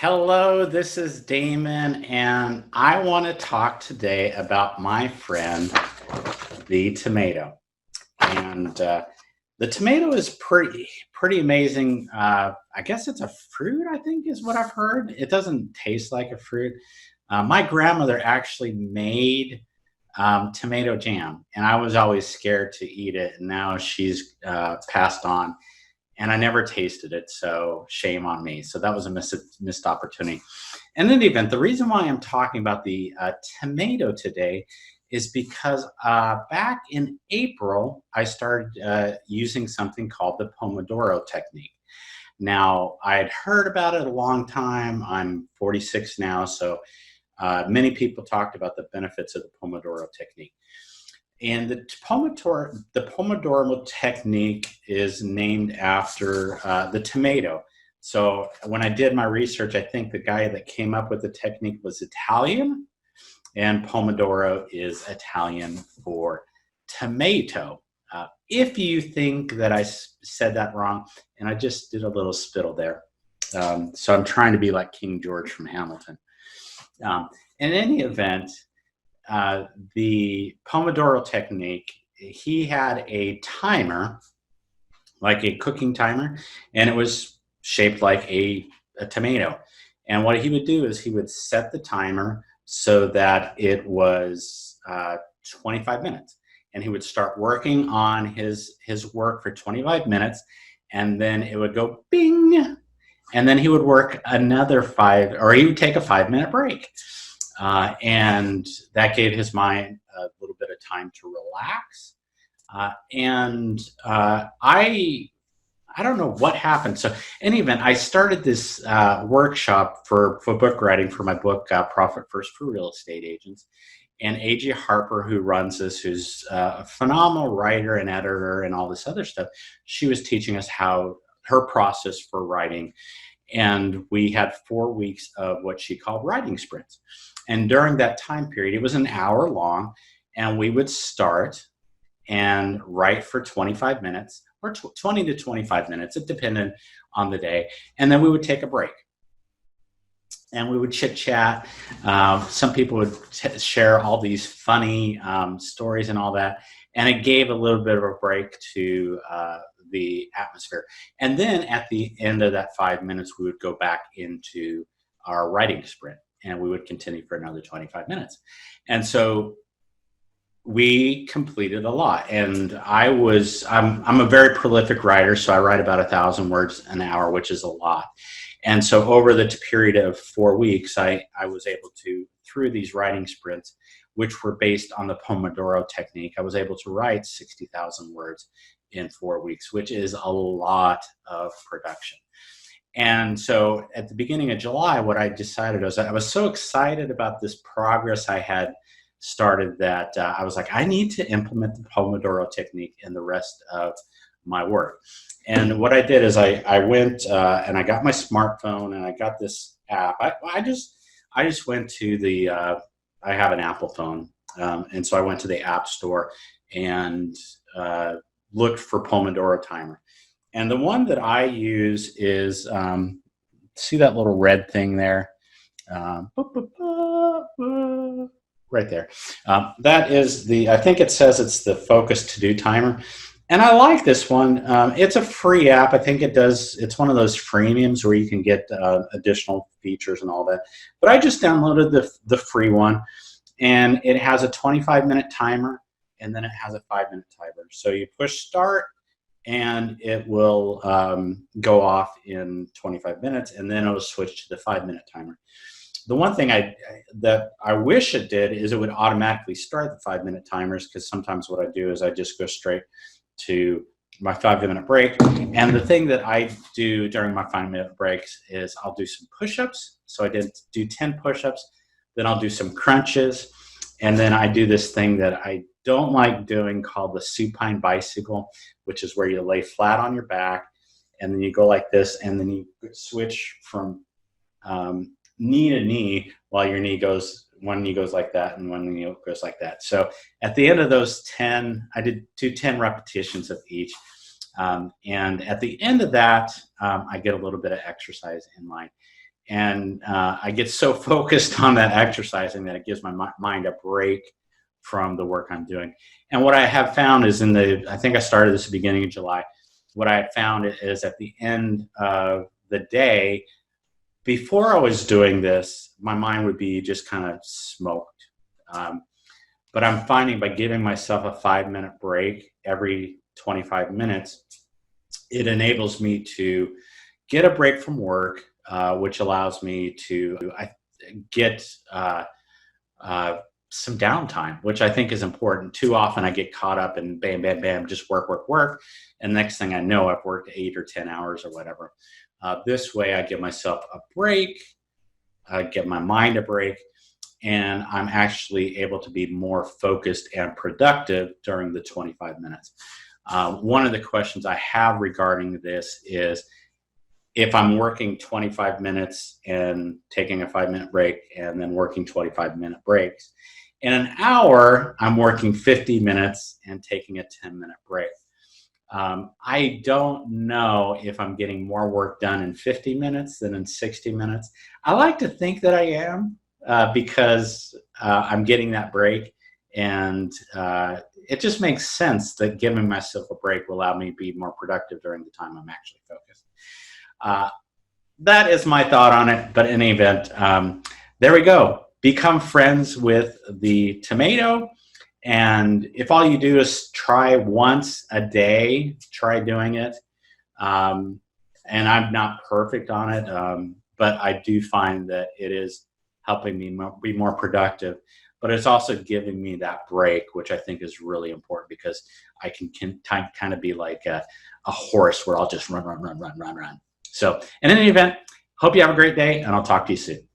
Hello, this is Damon, and I want to talk today about my friend, the tomato. And the tomato is pretty amazing. I guess it's a fruit, I think is what I've heard. It doesn't taste like a fruit. My grandmother actually made tomato jam, and I was always scared to eat it. And now she's passed on, and I never tasted it, so shame on me. So that was a missed opportunity. In any event, the reason why I'm talking about the tomato today is because back in April, I started using something called the Pomodoro technique. Now, I had heard about it a long time. I'm 46 now, so many people talked about the benefits of the Pomodoro technique. And the Pomodoro technique is named after the tomato. So when I did my research, I think the guy that came up with the technique was Italian, and Pomodoro is Italian for tomato. If you think that I said that wrong, and I just did a little spittle there. So I'm trying to be like King George from Hamilton. In any event, the Pomodoro technique, he had a timer, like a cooking timer, and it was shaped like a tomato. And what he would do is he would set the timer so that it was 25 minutes. And he would start working on his work for 25 minutes, and then it would go bing, and then he would work another five, or he would take a 5-minute break. And that gave his mind a little bit of time to relax. I don't know what happened. So, in any event, I started this workshop for book writing for my book, Profit First for Real Estate Agents. And A.J. Harper, who runs this, who's a phenomenal writer and editor and all this other stuff, she was teaching us her process for writing. And we had 4 weeks of what she called writing sprints. And during that time period, it was an hour long, and we would start and write for 25 minutes or 20 to 25 minutes. It depended on the day. And then we would take a break. And we would chit chat. Some people would share all these funny stories and all that. And it gave a little bit of a break to the atmosphere. And then at the end of that 5 minutes, we would go back into our writing sprint, and we would continue for another 25 minutes. And so we completed a lot. And I'm a very prolific writer, so I write about 1,000 words an hour, which is a lot. And so over the period of 4 weeks, I was able to, through these writing sprints, which were based on the Pomodoro technique, I was able to write 60,000 words in 4 weeks, which is a lot of production. And so at the beginning of July, what I decided was I was so excited about this progress I had started that I was like, I need to implement the Pomodoro technique in the rest of my work. And what I did is I went and I got my smartphone and I got this app. I just went to I have an Apple phone. And so I went to the App Store and looked for Pomodoro timer. And the one that I use is, see that little red thing there? Right there. That is I think it says it's the Focus To Do timer. And I like this one. It's a free app. I think it's one of those freemiums where you can get additional features and all that. But I just downloaded the free one, and it has a 25-minute timer, and then it has a 5-minute timer. So you push start, and it will go off in 25 minutes, and then it'll switch to the 5-minute timer. The one thing that I wish it did is it would automatically start the 5-minute timers, because sometimes what I do is I just go straight to my 5-minute break. And the thing that I do during my 5-minute breaks is I'll do some push-ups. So I did do 10 push-ups, then I'll do some crunches, and then I do this thing that I don't like doing called the supine bicycle, which is where you lay flat on your back, and then you go like this, and then you switch from knee to knee while one knee goes like that and one knee goes like that. So at the end of those 10, I did 10 repetitions of each. And at the end of that, I get a little bit of exercise in line. And I get so focused on that exercising that it gives my mind a break from the work I'm doing. And what I have found is I think I started this at the beginning of July. What I have found is at the end of the day, before I was doing this, my mind would be just kind of smoked. But I'm finding by giving myself a 5-minute break every 25 minutes, it enables me to get a break from work, which allows me to get some downtime, which I think is important. Too often I get caught up in bam, bam, bam, just work, work, work. And next thing I know, I've worked 8 or 10 hours or whatever. This way I give myself a break, get my mind a break, and I'm actually able to be more focused and productive during the 25 minutes. One of the questions I have regarding this is if I'm working 25 minutes and taking a 5-minute break and then working 25-minute breaks, in an hour, I'm working 50 minutes and taking a 10-minute break. I don't know if I'm getting more work done in 50 minutes than in 60 minutes. I like to think that I am because I'm getting that break, and it just makes sense that giving myself a break will allow me to be more productive during the time I'm actually focused. That is my thought on it, but in any event, there we go. Become friends with the tomato. And if all you do is try once a day, try doing it. And I'm not perfect on it, but I do find that it is helping me be more productive. But it's also giving me that break, which I think is really important because I can kind of be like a horse where I'll just run. So in any event, hope you have a great day, and I'll talk to you soon.